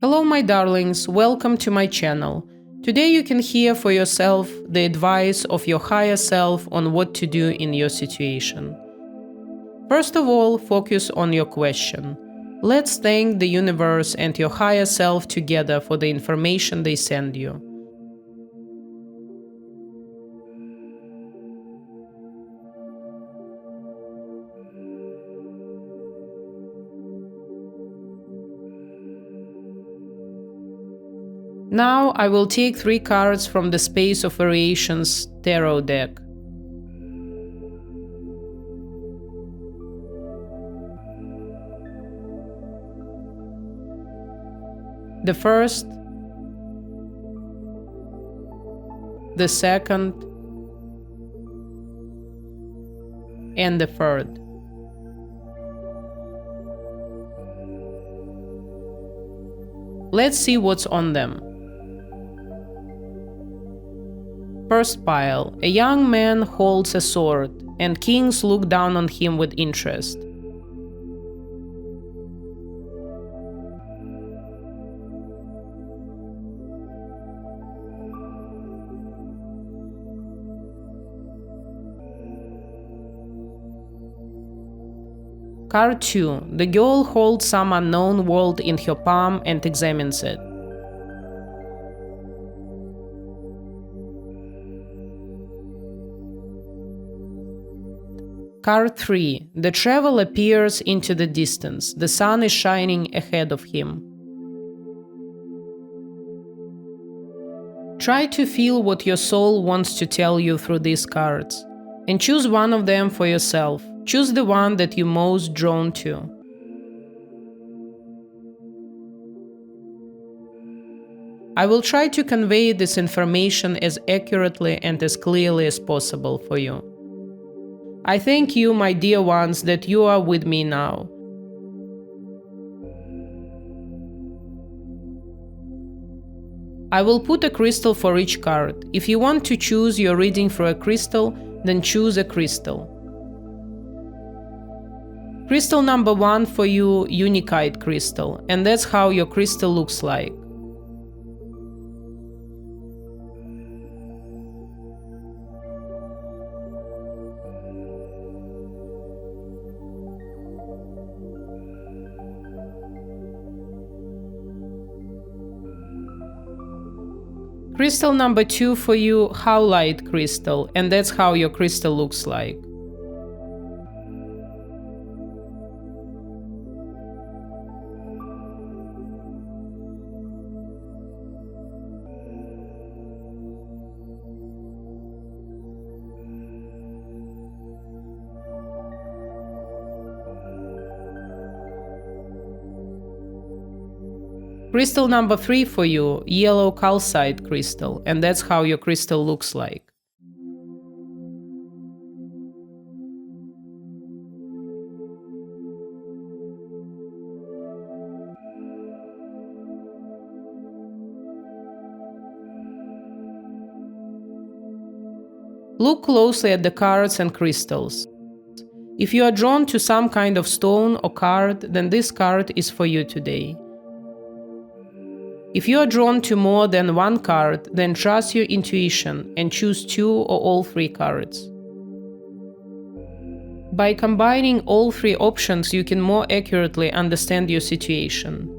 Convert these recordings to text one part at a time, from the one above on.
Hello my darlings, welcome to my channel. Today you can hear for yourself the advice of your higher self on what to do in your situation. First of all, focus on your question. Let's thank the universe and your higher self together for the information they send you. Now I will take 3 cards from the Space of Variations tarot deck. The first, the second, and the third. Let's see what's on them. First pile. A young man holds a sword, and kings look down on him with interest. Card 2. The girl holds some unknown world in her palm and examines it. Card 3. The traveler peers into the distance. The sun is shining ahead of him. Try to feel what your soul wants to tell you through these cards, and choose one of them for yourself. Choose the one that you're most drawn to. I will try to convey this information as accurately and as clearly as possible for you. I thank you, my dear ones, that you are with me now. I will put a crystal for each card. If you want to choose your reading for a crystal, then choose a crystal. Crystal number 1 for you, unakite crystal, and that's how your crystal looks like. Crystal number 2 for you, howlite crystal, and that's how your crystal looks like. Crystal number 3 for you, yellow calcite crystal, and that's how your crystal looks like. Look closely at the cards and crystals. If you are drawn to some kind of stone or card, then this card is for you today. If you are drawn to more than one card, then trust your intuition and choose 2 or all 3 cards. By combining all 3 options, you can more accurately understand your situation.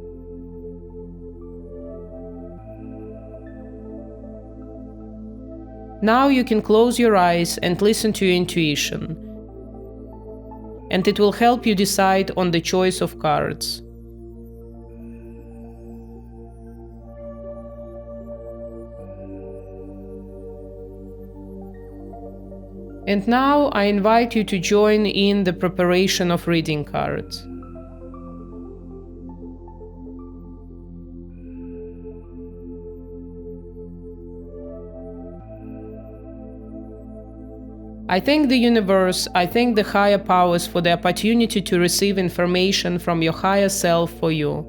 Now you can close your eyes and listen to your intuition, and it will help you decide on the choice of cards. And now I invite you to join in the preparation of reading cards. I thank the universe, I thank the higher powers for the opportunity to receive information from your higher self for you.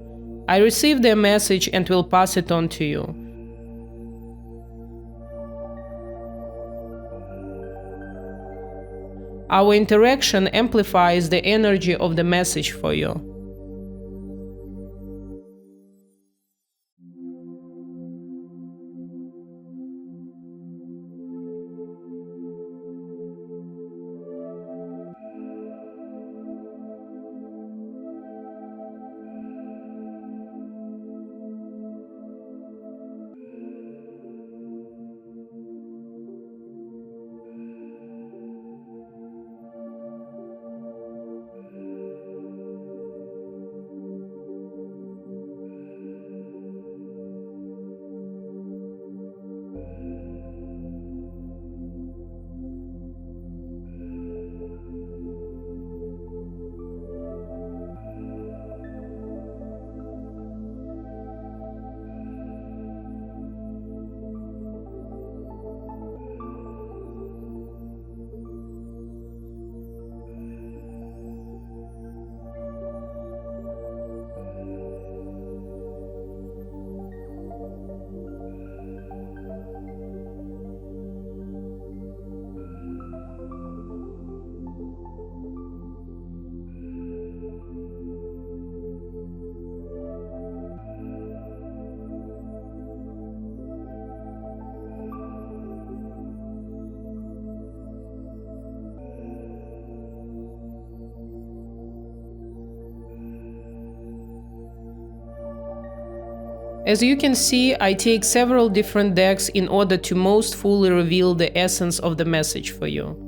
I receive their message and will pass it on to you. Our interaction amplifies the energy of the message for you. As you can see, I take several different decks in order to most fully reveal the essence of the message for you.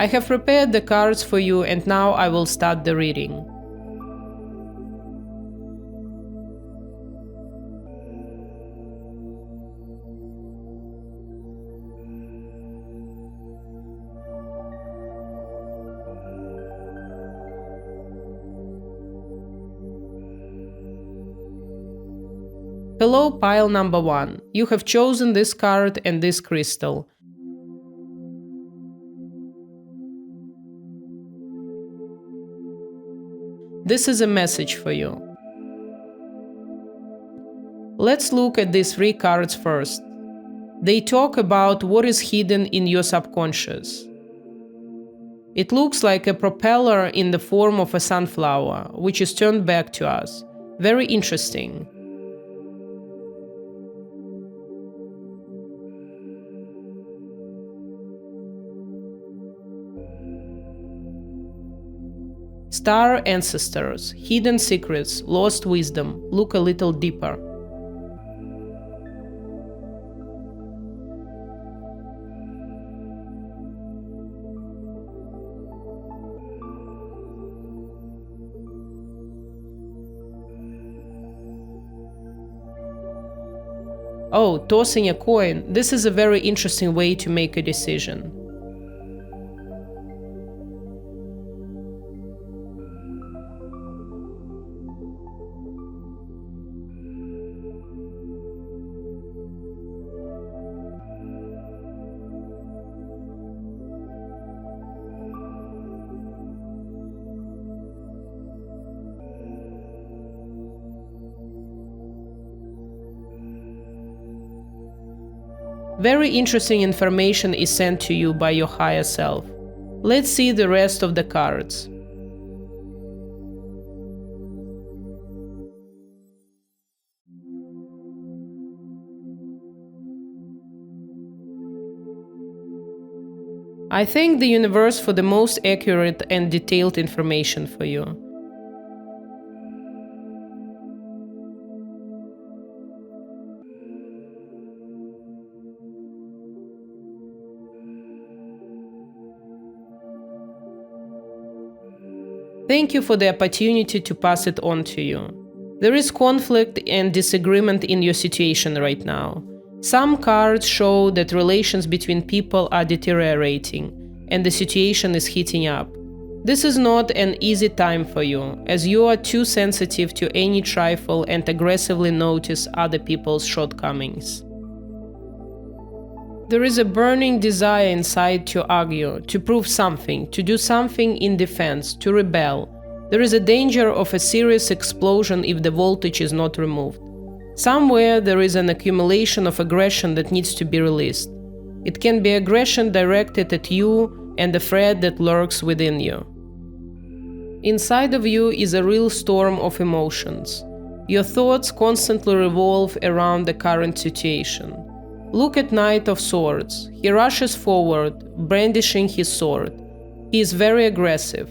I have prepared the cards for you, and now I will start the reading. Hello, pile number 1. You have chosen this card and this crystal. This is a message for you. Let's look at these 3 cards first. They talk about what is hidden in your subconscious. It looks like a propeller in the form of a sunflower, which is turned back to us. Very interesting. Star ancestors, hidden secrets, lost wisdom. Look a little deeper. Oh, tossing a coin. This is a very interesting way to make a decision. Very interesting information is sent to you by your higher self. Let's see the rest of the cards. I thank the universe for the most accurate and detailed information for you. Thank you for the opportunity to pass it on to you. There is conflict and disagreement in your situation right now. Some cards show that relations between people are deteriorating, and the situation is heating up. This is not an easy time for you, as you are too sensitive to any trifle and aggressively notice other people's shortcomings. There is a burning desire inside to argue, to prove something, to do something in defense, to rebel. There is a danger of a serious explosion if the voltage is not removed. Somewhere there is an accumulation of aggression that needs to be released. It can be aggression directed at you and the threat that lurks within you. Inside of you is a real storm of emotions. Your thoughts constantly revolve around the current situation. Look at Knight of Swords. He rushes forward, brandishing his sword. He is very aggressive.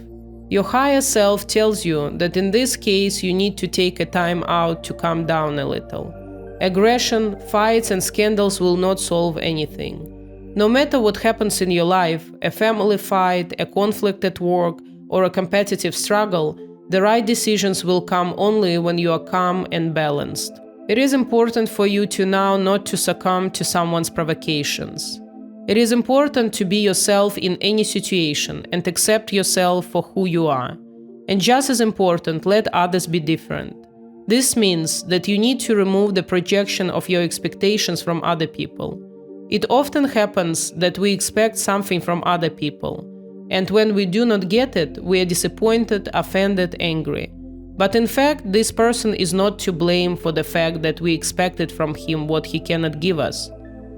Your higher self tells you that in this case you need to take a time out to calm down a little. Aggression, fights and scandals will not solve anything. No matter what happens in your life, a family fight, a conflict at work, or a competitive struggle, the right decisions will come only when you are calm and balanced. It is important for you to now not to succumb to someone's provocations. It is important to be yourself in any situation and accept yourself for who you are. And just as important, let others be different. This means that you need to remove the projection of your expectations from other people. It often happens that we expect something from other people, and when we do not get it, we are disappointed, offended, angry. But in fact, this person is not to blame for the fact that we expected from him what he cannot give us.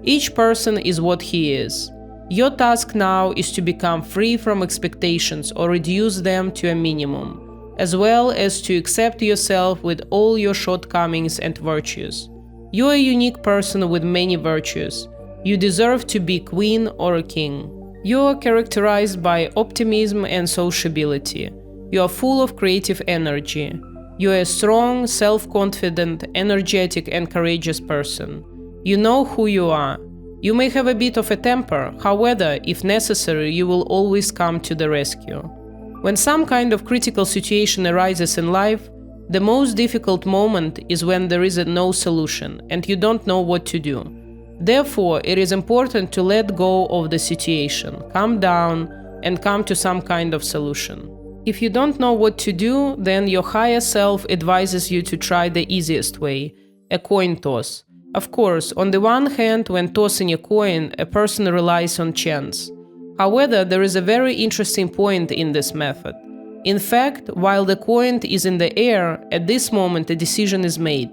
Each person is what he is. Your task now is to become free from expectations or reduce them to a minimum, as well as to accept yourself with all your shortcomings and virtues. You are a unique person with many virtues. You deserve to be queen or a king. You are characterized by optimism and sociability. You are full of creative energy. You are a strong, self-confident, energetic and courageous person. You know who you are. You may have a bit of a temper, however, if necessary, you will always come to the rescue. When some kind of critical situation arises in life, the most difficult moment is when there is no solution and you don't know what to do. Therefore, it is important to let go of the situation, calm down, and come to some kind of solution. If you don't know what to do, then your higher self advises you to try the easiest way, a coin toss. Of course, on the one hand, when tossing a coin, a person relies on chance. However, there is a very interesting point in this method. In fact, while the coin is in the air, at this moment a decision is made,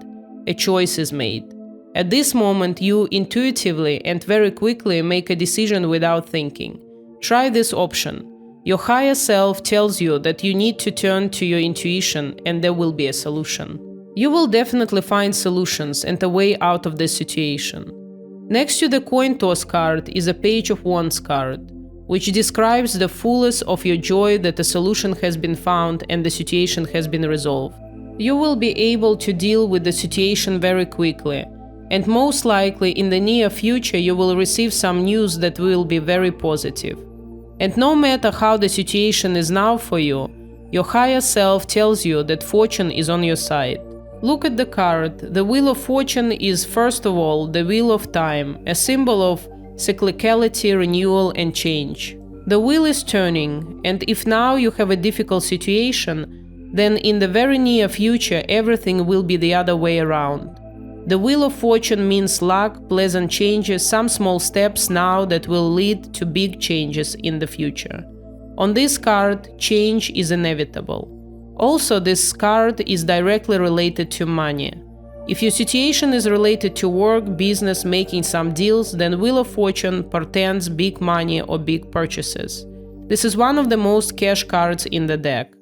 a choice is made. At this moment, you intuitively and very quickly make a decision without thinking. Try this option. Your higher self tells you that you need to turn to your intuition and there will be a solution. You will definitely find solutions and a way out of this situation. Next to the coin toss card is a Page of Wands card, which describes the fullness of your joy that a solution has been found and the situation has been resolved. You will be able to deal with the situation very quickly, and most likely in the near future you will receive some news that will be very positive. And no matter how the situation is now for you, your higher self tells you that fortune is on your side. Look at the card. The Wheel of Fortune is, first of all, the wheel of time, a symbol of cyclicality, renewal, and change. The wheel is turning, and if now you have a difficult situation, then in the very near future everything will be the other way around. The Wheel of Fortune means luck, pleasant changes, some small steps now that will lead to big changes in the future. On this card, change is inevitable. Also, this card is directly related to money. If your situation is related to work, business, making some deals, then Wheel of Fortune portends big money or big purchases. This is one of the most cash cards in the deck.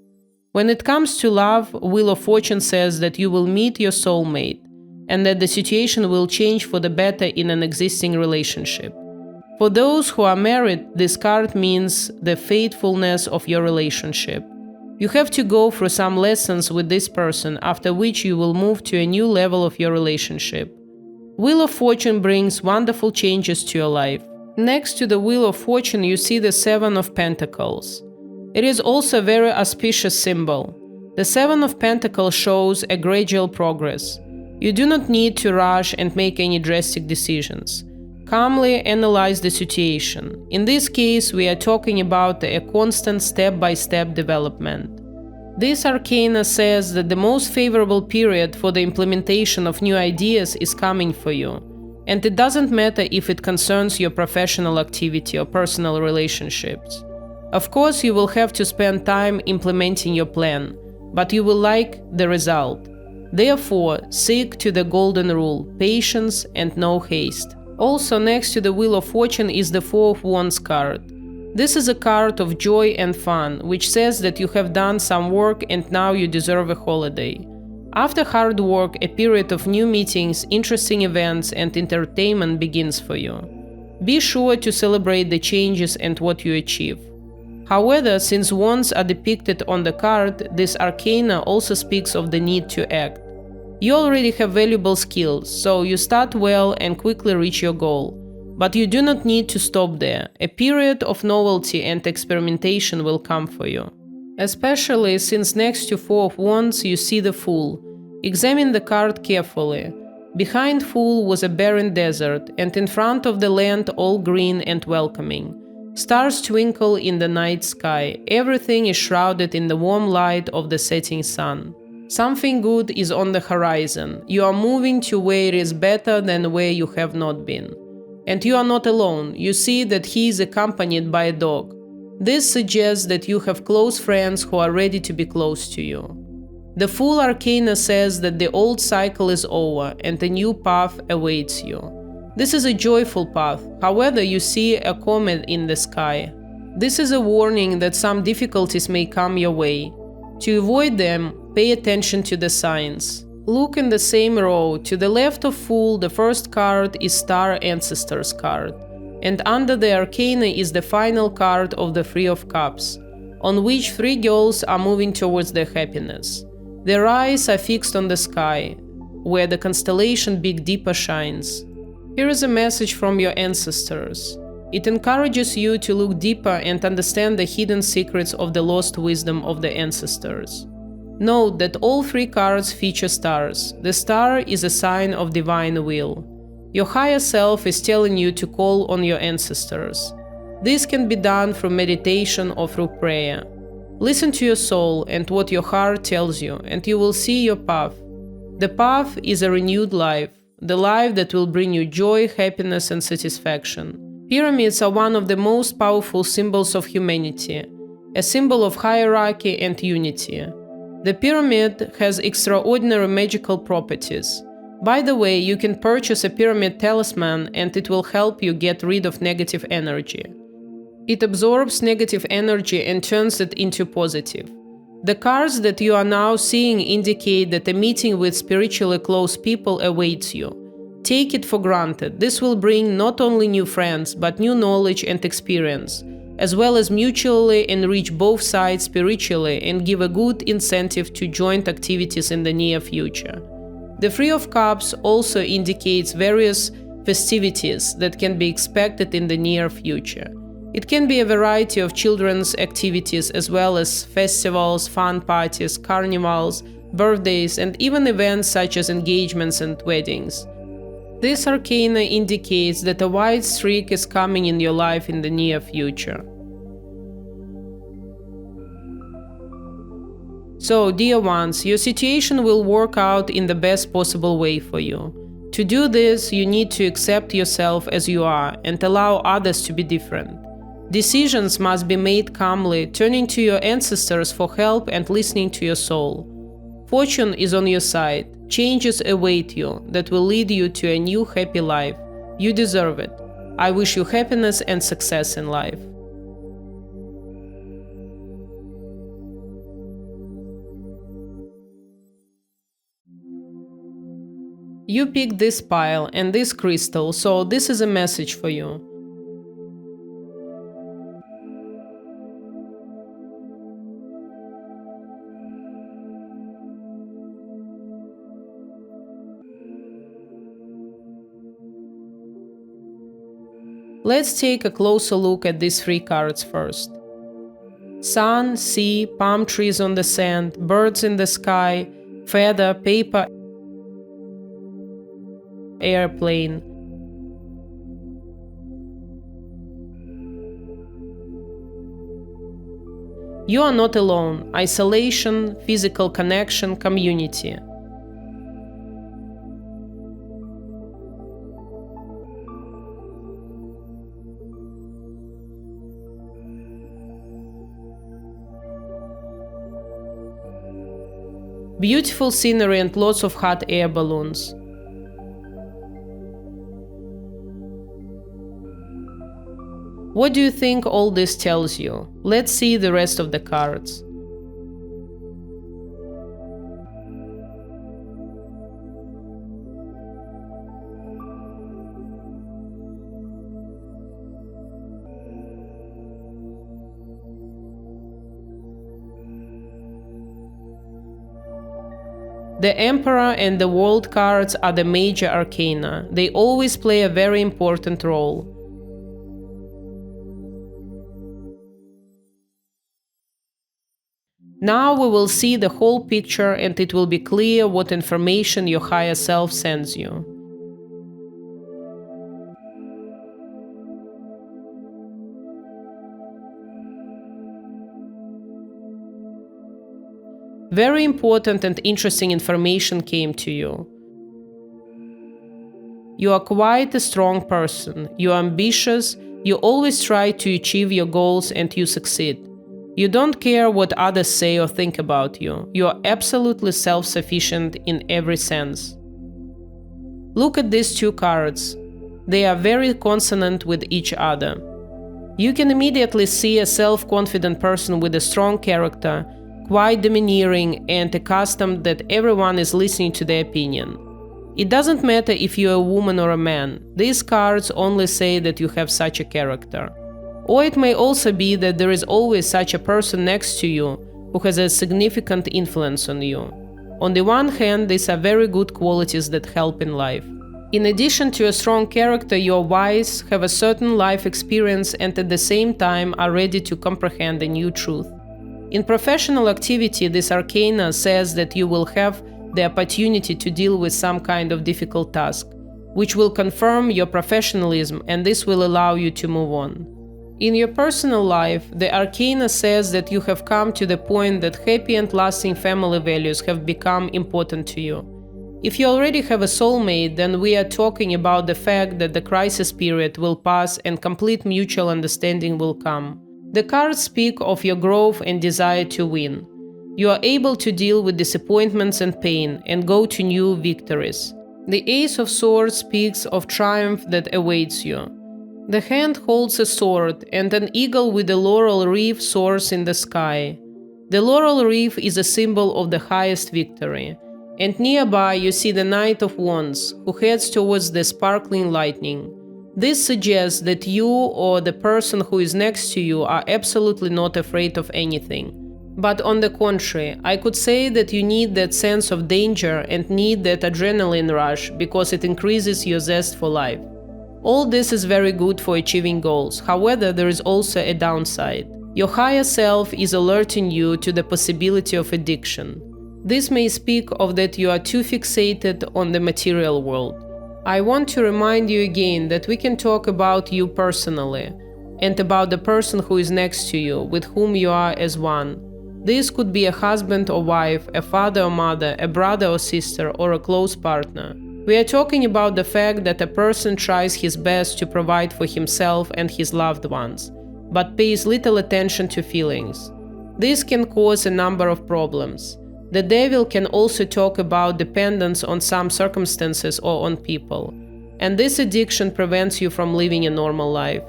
When it comes to love, Wheel of Fortune says that you will meet your soulmate and that the situation will change for the better in an existing relationship. For those who are married, this card means the faithfulness of your relationship. You have to go through some lessons with this person, after which you will move to a new level of your relationship. Wheel of Fortune brings wonderful changes to your life. Next to the Wheel of Fortune, you see the Seven of Pentacles. It is also a very auspicious symbol. The Seven of Pentacles shows a gradual progress. You do not need to rush and make any drastic decisions. Calmly analyze the situation. In this case, we are talking about a constant step-by-step development. This arcana says that the most favorable period for the implementation of new ideas is coming for you. And it doesn't matter if it concerns your professional activity or personal relationships. Of course, you will have to spend time implementing your plan, but you will like the result. Therefore, stick to the golden rule: patience and no haste. Also, next to the Wheel of Fortune is the Four of Wands card. This is a card of joy and fun, which says that you have done some work and now you deserve a holiday. After hard work, a period of new meetings, interesting events, and entertainment begins for you. Be sure to celebrate the changes and what you achieve. However, since wands are depicted on the card, this arcana also speaks of the need to act. You already have valuable skills, so you start well and quickly reach your goal. But you do not need to stop there. A period of novelty and experimentation will come for you. Especially since next to Four of Wands you see the Fool. Examine the card carefully. Behind Fool was a barren desert, and in front of the land all green and welcoming. Stars twinkle in the night sky. Everything is shrouded in the warm light of the setting sun. Something good is on the horizon. You are moving to where it is better than where you have not been. And you are not alone. You see that he is accompanied by a dog. This suggests that you have close friends who are ready to be close to you. The Fool arcana says that the old cycle is over and a new path awaits you. This is a joyful path. However, you see a comet in the sky. This is a warning that some difficulties may come your way. To avoid them, pay attention to the signs. Look in the same row. To the left of Fool, the first card is Star Ancestors card. And under the arcana is the final card of the Three of Cups, on which three girls are moving towards their happiness. Their eyes are fixed on the sky, where the constellation Big Dipper shines. Here is a message from your ancestors. It encourages you to look deeper and understand the hidden secrets of the lost wisdom of the ancestors. Note that all three cards feature stars. The star is a sign of divine will. Your higher self is telling you to call on your ancestors. This can be done through meditation or through prayer. Listen to your soul and what your heart tells you, and you will see your path. The path is a renewed life, the life that will bring you joy, happiness, and satisfaction. Pyramids are one of the most powerful symbols of humanity, a symbol of hierarchy and unity. The pyramid has extraordinary magical properties. By the way, you can purchase a pyramid talisman and it will help you get rid of negative energy. It absorbs negative energy and turns it into positive. The cards that you are now seeing indicate that a meeting with spiritually close people awaits you. Take it for granted. This will bring not only new friends, but new knowledge and experience, as well as mutually enrich both sides spiritually and give a good incentive to joint activities in the near future. The Three of Cups also indicates various festivities that can be expected in the near future. It can be a variety of children's activities as well as festivals, fun parties, carnivals, birthdays, and even events such as engagements and weddings. This arcana indicates that a white streak is coming in your life in the near future. So, dear ones, your situation will work out in the best possible way for you. To do this, you need to accept yourself as you are and allow others to be different. Decisions must be made calmly, turning to your ancestors for help and listening to your soul. Fortune is on your side. Changes await you that will lead you to a new happy life. You deserve it. I wish you happiness and success in life. You picked this pile and this crystal, so this is a message for you. Let's take a closer look at these 3 cards first. Sun, sea, palm trees on the sand, birds in the sky, feather, paper, airplane. You are not alone. Isolation, physical connection, community. Beautiful scenery and lots of hot air balloons. What do you think all this tells you? Let's see the rest of the cards. The Emperor and the World cards are the major arcana. They always play a very important role. Now we will see the whole picture and it will be clear what information your higher self sends you. Very important and interesting information came to you. You are quite a strong person. You are ambitious. You always try to achieve your goals and you succeed. You don't care what others say or think about you. You are absolutely self-sufficient in every sense. Look at these 2 cards. They are very consonant with each other. You can immediately see a self-confident person with a strong character, quite domineering and accustomed that everyone is listening to their opinion. It doesn't matter if you're a woman or a man. These cards only say that you have such a character. Or it may also be that there is always such a person next to you who has a significant influence on you. On the one hand, these are very good qualities that help in life. In addition to a strong character, you are wise, have a certain life experience and at the same time are ready to comprehend a new truth. In professional activity, this arcana says that you will have the opportunity to deal with some kind of difficult task, which will confirm your professionalism and this will allow you to move on. In your personal life, the arcana says that you have come to the point that happy and lasting family values have become important to you. If you already have a soulmate, then we are talking about the fact that the crisis period will pass and complete mutual understanding will come. The cards speak of your growth and desire to win. You are able to deal with disappointments and pain and go to new victories. The Ace of Swords speaks of triumph that awaits you. The hand holds a sword and an eagle with a laurel wreath soars in the sky. The laurel wreath is a symbol of the highest victory. And nearby you see the Knight of Wands, who heads towards the sparkling lightning. This suggests that you or the person who is next to you are absolutely not afraid of anything. But on the contrary, I could say that you need that sense of danger and need that adrenaline rush because it increases your zest for life. All this is very good for achieving goals. However, there is also a downside. Your higher self is alerting you to the possibility of addiction. This may speak of that you are too fixated on the material world. I want to remind you again that we can talk about you personally and about the person who is next to you, with whom you are as one. This could be a husband or wife, a father or mother, a brother or sister, or a close partner. We are talking about the fact that a person tries his best to provide for himself and his loved ones, but pays little attention to feelings. This can cause a number of problems. The devil can also talk about dependence on some circumstances or on people. And this addiction prevents you from living a normal life.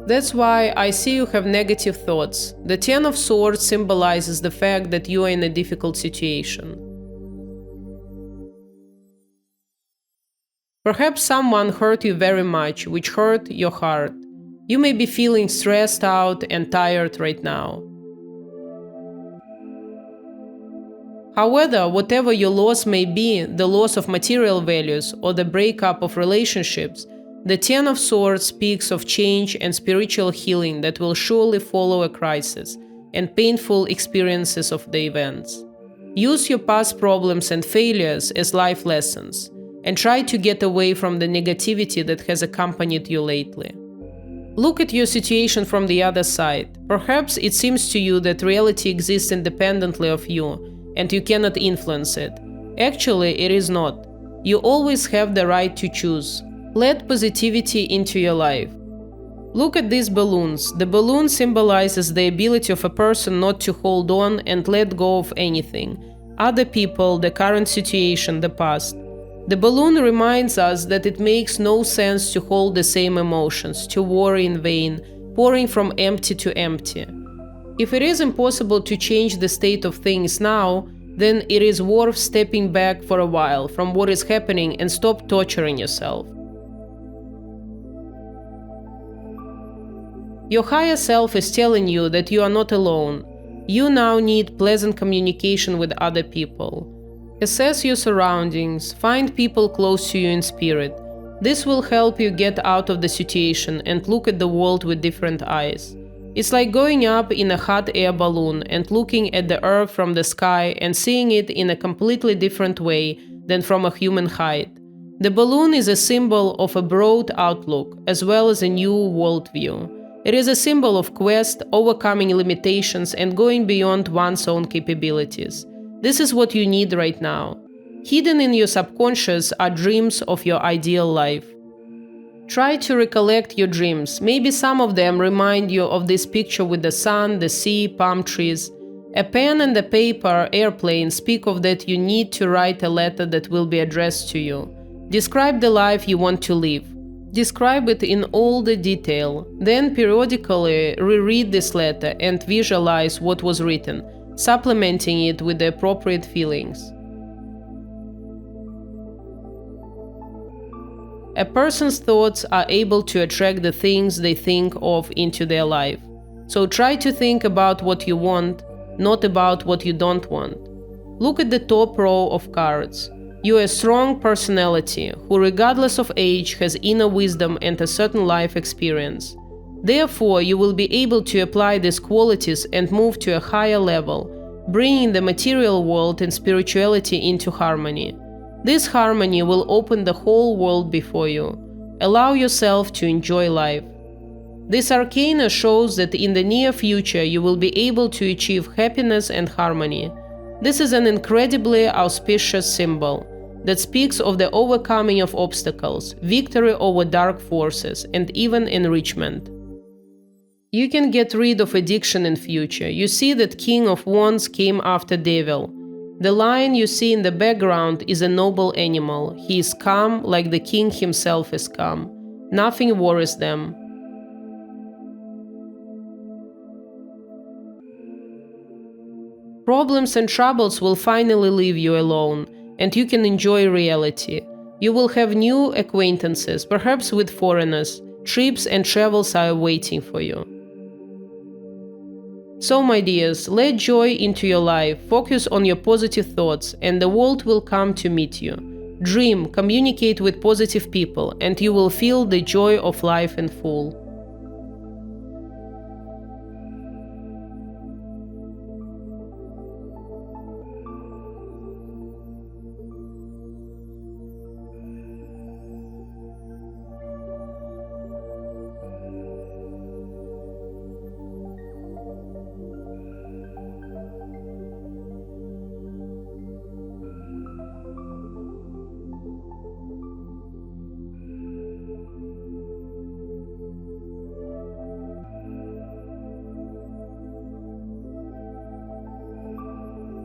That's why I see you have negative thoughts. The Ten of Swords symbolizes the fact that you are in a difficult situation. Perhaps someone hurt you very much, which hurt your heart. You may be feeling stressed out and tired right now. However, whatever your loss may be, the loss of material values or the breakup of relationships, the Ten of Swords speaks of change and spiritual healing that will surely follow a crisis and painful experiences of the events. Use your past problems and failures as life lessons, and try to get away from the negativity that has accompanied you lately. Look at your situation from the other side. Perhaps it seems to you that reality exists independently of you, and you cannot influence it. Actually, it is not. You always have the right to choose. Let positivity into your life. Look at these balloons. The balloon symbolizes the ability of a person not to hold on and let go of anything. Other people, the current situation, the past. The balloon reminds us that it makes no sense to hold the same emotions, to worry in vain, pouring from empty to empty. If it is impossible to change the state of things now, then it is worth stepping back for a while from what is happening and stop torturing yourself. Your higher self is telling you that you are not alone. You now need pleasant communication with other people. Assess your surroundings, find people close to you in spirit. This will help you get out of the situation and look at the world with different eyes. It's like going up in a hot air balloon and looking at the earth from the sky and seeing it in a completely different way than from a human height. The balloon is a symbol of a broad outlook, as well as a new worldview. It is a symbol of quest, overcoming limitations, and going beyond one's own capabilities. This is what you need right now. Hidden in your subconscious are dreams of your ideal life. Try to recollect your dreams. Maybe some of them remind you of this picture with the sun, the sea, palm trees. A pen and a paper airplane speak of that you need to write a letter that will be addressed to you. Describe the life you want to live. Describe it in all the detail. Then periodically reread this letter and visualize what was written, supplementing it with the appropriate feelings. A person's thoughts are able to attract the things they think of into their life. So try to think about what you want, not about what you don't want. Look at the top row of cards. You are a strong personality who, regardless of age, has inner wisdom and a certain life experience. Therefore, you will be able to apply these qualities and move to a higher level, bringing the material world and spirituality into harmony. This harmony will open the whole world before you. Allow yourself to enjoy life. This arcana shows that in the near future you will be able to achieve happiness and harmony. This is an incredibly auspicious symbol that speaks of the overcoming of obstacles, victory over dark forces, and even enrichment. You can get rid of addiction in future. You see that King of Wands came after Devil. The lion you see in the background is a noble animal. He is calm, like the king himself is calm. Nothing worries them. Problems and troubles will finally leave you alone, and you can enjoy reality. You will have new acquaintances, perhaps with foreigners. Trips and travels are waiting for you. So, my dears, let joy into your life, focus on your positive thoughts, and the world will come to meet you. Dream, communicate with positive people, and you will feel the joy of life in full.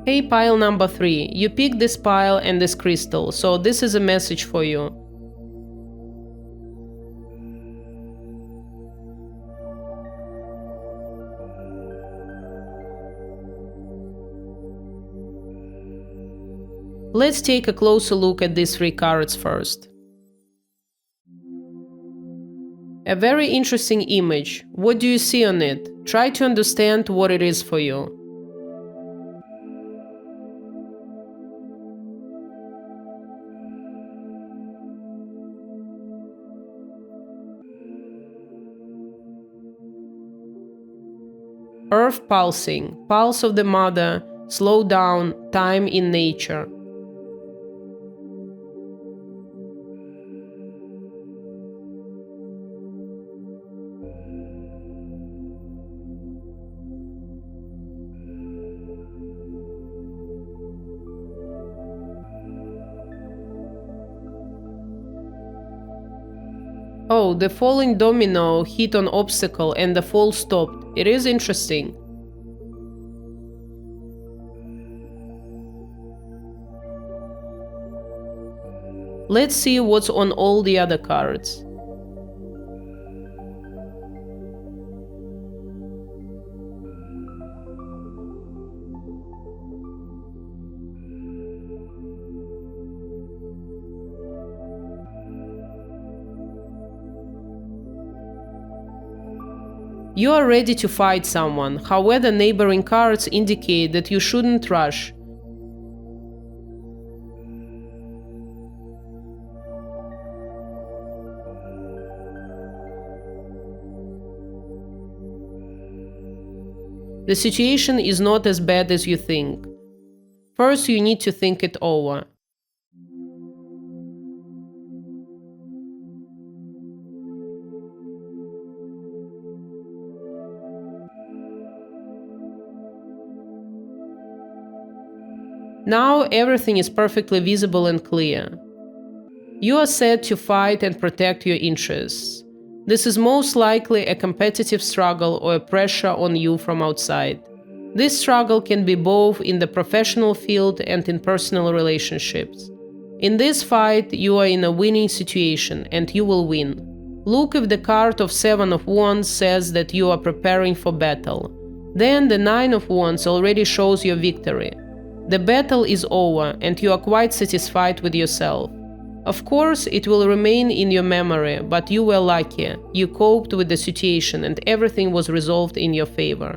Hey, pile number 3, you picked this pile and this crystal, so this is a message for you. Let's take a closer look at these 3 cards first. A very interesting image. What do you see on it? Try to understand what it is for you. Earth pulsing, pulse of the mother, slow down, time in nature. Oh, the falling domino hit on obstacle and the fall stopped. It is interesting. Let's see what's on all the other cards. You are ready to fight someone, however, neighboring cards indicate that you shouldn't rush. The situation is not as bad as you think. First, you need to think it over. Now everything is perfectly visible and clear. You are set to fight and protect your interests. This is most likely a competitive struggle or a pressure on you from outside. This struggle can be both in the professional field and in personal relationships. In this fight, you are in a winning situation and you will win. Look if the card of 7 of Wands says that you are preparing for battle. Then the 9 of Wands already shows your victory. The battle is over and you are quite satisfied with yourself. Of course, it will remain in your memory, but you were lucky. You coped with the situation and everything was resolved in your favor.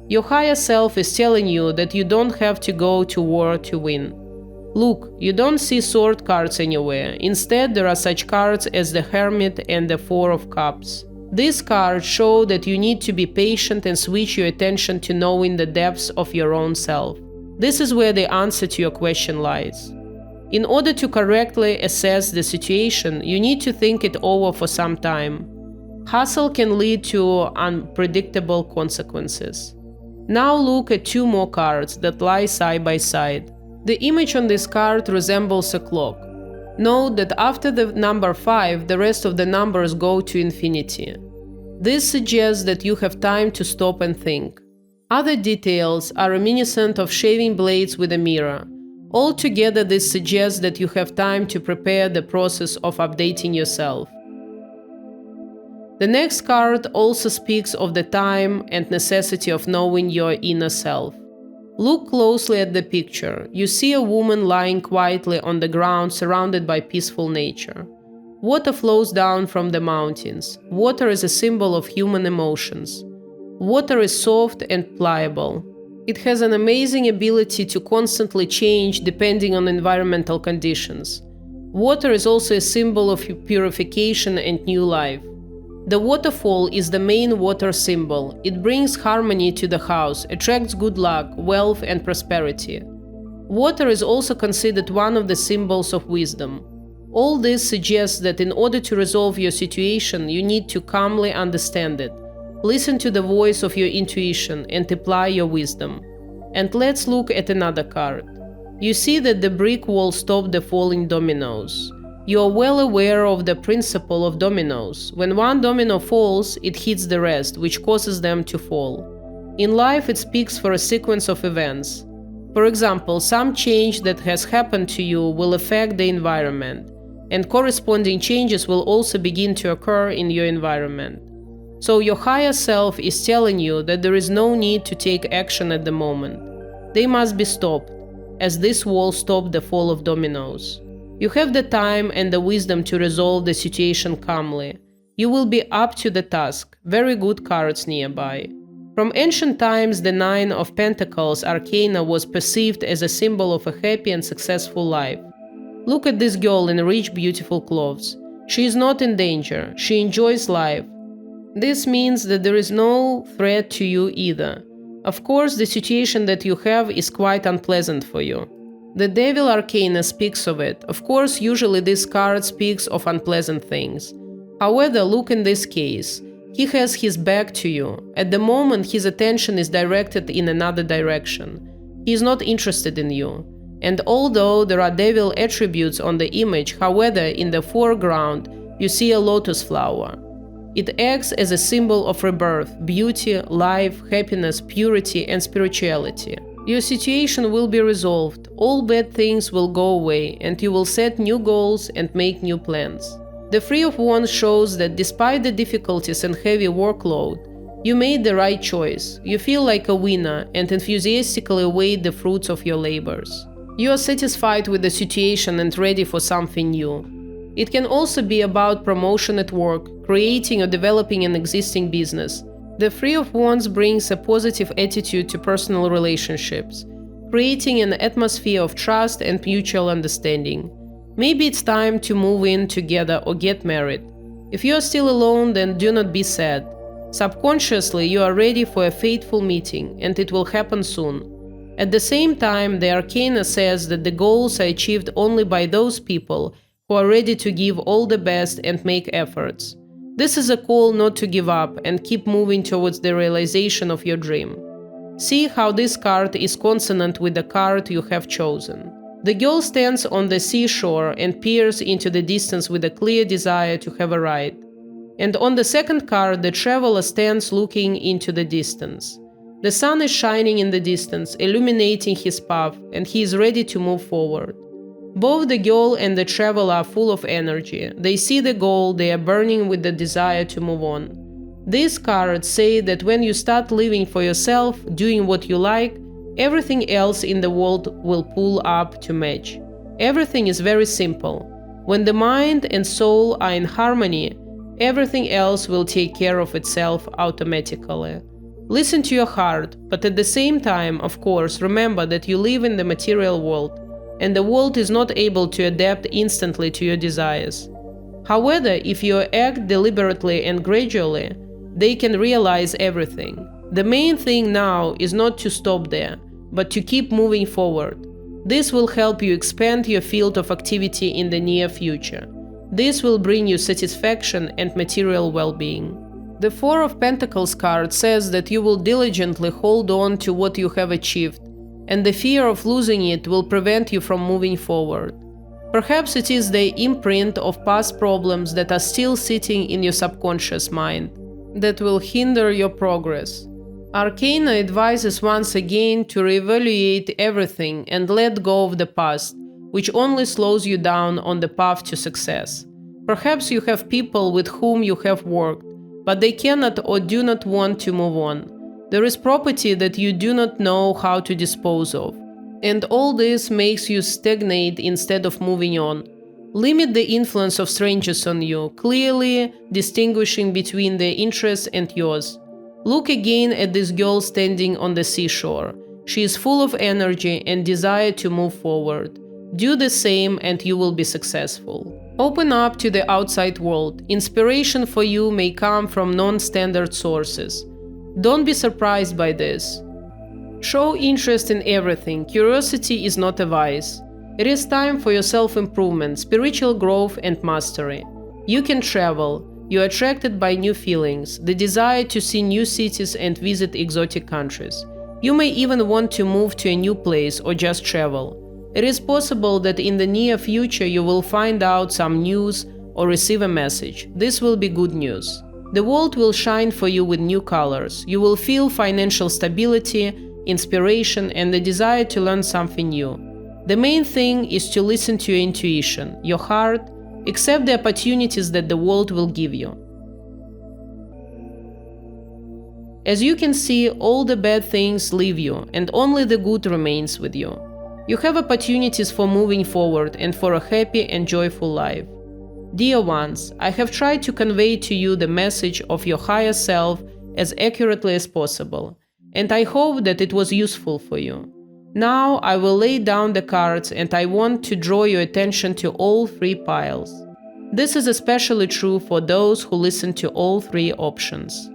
Your higher self is telling you that you don't have to go to war to win. Look, you don't see sword cards anywhere. Instead, there are such cards as the Hermit and the 4 of Cups. These cards show that you need to be patient and switch your attention to knowing the depths of your own self. This is where the answer to your question lies. In order to correctly assess the situation, you need to think it over for some time. Hustle can lead to unpredictable consequences. Now look at 2 more cards that lie side by side. The image on this card resembles a clock. Note that after the number 5, the rest of the numbers go to infinity. This suggests that you have time to stop and think. Other details are reminiscent of shaving blades with a mirror. Altogether, this suggests that you have time to prepare the process of updating yourself. The next card also speaks of the time and necessity of knowing your inner self. Look closely at the picture. You see a woman lying quietly on the ground surrounded by peaceful nature. Water flows down from the mountains. Water is a symbol of human emotions. Water is soft and pliable. It has an amazing ability to constantly change depending on environmental conditions. Water is also a symbol of purification and new life. The waterfall is the main water symbol. It brings harmony to the house, attracts good luck, wealth, and prosperity. Water is also considered one of the symbols of wisdom. All this suggests that in order to resolve your situation, you need to calmly understand it. Listen to the voice of your intuition and apply your wisdom. And let's look at another card. You see that the brick wall stopped the falling dominoes. You are well aware of the principle of dominoes. When one domino falls, it hits the rest, which causes them to fall. In life, it speaks for a sequence of events. For example, some change that has happened to you will affect the environment, and corresponding changes will also begin to occur in your environment. So your higher self is telling you that there is no need to take action at the moment. They must be stopped, as this wall stopped the fall of dominoes. You have the time and the wisdom to resolve the situation calmly. You will be up to the task. Very good cards nearby. From ancient times, the Nine of Pentacles arcana was perceived as a symbol of a happy and successful life. Look at this girl in rich, beautiful clothes. She is not in danger. She enjoys life. This means that there is no threat to you either. Of course, the situation that you have is quite unpleasant for you. The Devil Arcana speaks of it. Of course, usually this card speaks of unpleasant things. However, look in this case. He has his back to you. At the moment, his attention is directed in another direction. He is not interested in you. And although there are devil attributes on the image, however, in the foreground, you see a lotus flower. It acts as a symbol of rebirth, beauty, life, happiness, purity, and spirituality. Your situation will be resolved, all bad things will go away, and you will set new goals and make new plans. The Three of Wands shows that despite the difficulties and heavy workload, you made the right choice. You feel like a winner and enthusiastically await the fruits of your labors. You are satisfied with the situation and ready for something new. It can also be about promotion at work, creating or developing an existing business. The Three of Wands brings a positive attitude to personal relationships, creating an atmosphere of trust and mutual understanding. Maybe it's time to move in together or get married. If you are still alone, then do not be sad. Subconsciously, you are ready for a fateful meeting, and it will happen soon. At the same time, the Arcana says that the goals are achieved only by those people who are ready to give all the best and make efforts. This is a call not to give up and keep moving towards the realization of your dream. See how this card is consonant with the card you have chosen. The girl stands on the seashore and peers into the distance with a clear desire to have a ride. And on the second card, the traveler stands looking into the distance. The sun is shining in the distance, illuminating his path, and he is ready to move forward. Both the girl and the traveler are full of energy. They see the goal, they are burning with the desire to move on. These cards say that when you start living for yourself, doing what you like, everything else in the world will pull up to match. Everything is very simple. When the mind and soul are in harmony, everything else will take care of itself automatically. Listen to your heart, but at the same time, of course, remember that you live in the material world, and the world is not able to adapt instantly to your desires. However, if you act deliberately and gradually, they can realize everything. The main thing now is not to stop there, but to keep moving forward. This will help you expand your field of activity in the near future. This will bring you satisfaction and material well-being. The Four of Pentacles card says that you will diligently hold on to what you have achieved, and the fear of losing it will prevent you from moving forward. Perhaps it is the imprint of past problems that are still sitting in your subconscious mind that will hinder your progress. Arcana advises once again to reevaluate everything and let go of the past, which only slows you down on the path to success. Perhaps you have people with whom you have worked, but they cannot or do not want to move on. There is property that you do not know how to dispose of, and all this makes you stagnate instead of moving on. Limit the influence of strangers on you, clearly distinguishing between their interests and yours. Look again at this girl standing on the seashore. She is full of energy and desire to move forward. Do the same and you will be successful. Open up to the outside world. Inspiration for you may come from non-standard sources. Don't be surprised by this. Show interest in everything. Curiosity is not a vice. It is time for your self-improvement, spiritual growth and mastery. You can travel. You are attracted by new feelings, the desire to see new cities and visit exotic countries. You may even want to move to a new place or just travel. It is possible that in the near future you will find out some news or receive a message. This will be good news. The world will shine for you with new colors. You will feel financial stability inspiration, and the desire to learn something new. The main thing is to listen to your intuition, your heart, accept the opportunities that the world will give you. As you can see, all the bad things leave you, and only the good remains with you. You have opportunities for moving forward and for a happy and joyful life. Dear ones, I have tried to convey to you the message of your higher self as accurately as possible, and I hope that it was useful for you. Now I will lay down the cards, and I want to draw your attention to all three piles. This is especially true for those who listen to all three options.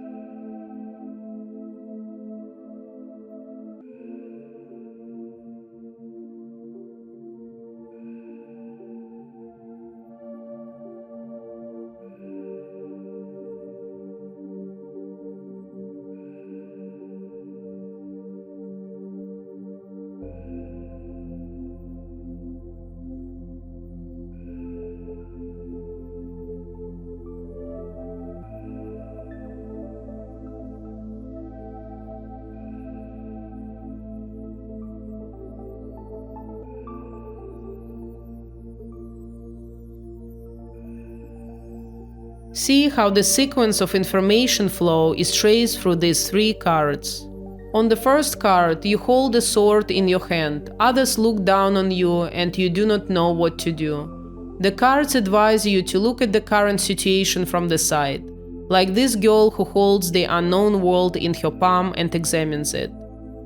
See how the sequence of information flow is traced through these three cards. On the first card, you hold a sword in your hand, others look down on you and you do not know what to do. The cards advise you to look at the current situation from the side, like this girl who holds the unknown world in her palm and examines it.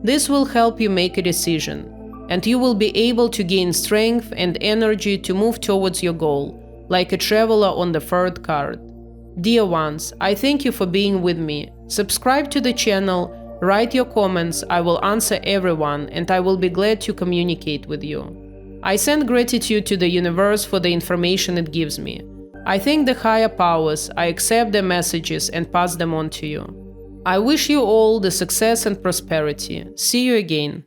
This will help you make a decision, and you will be able to gain strength and energy to move towards your goal, like a traveler on the third card. Dear ones, I thank you for being with me. Subscribe to the channel, write your comments, I will answer everyone, and I will be glad to communicate with you. I send gratitude to the universe for the information it gives me. I thank the higher powers, I accept their messages and pass them on to you. I wish you all the success and prosperity. See you again.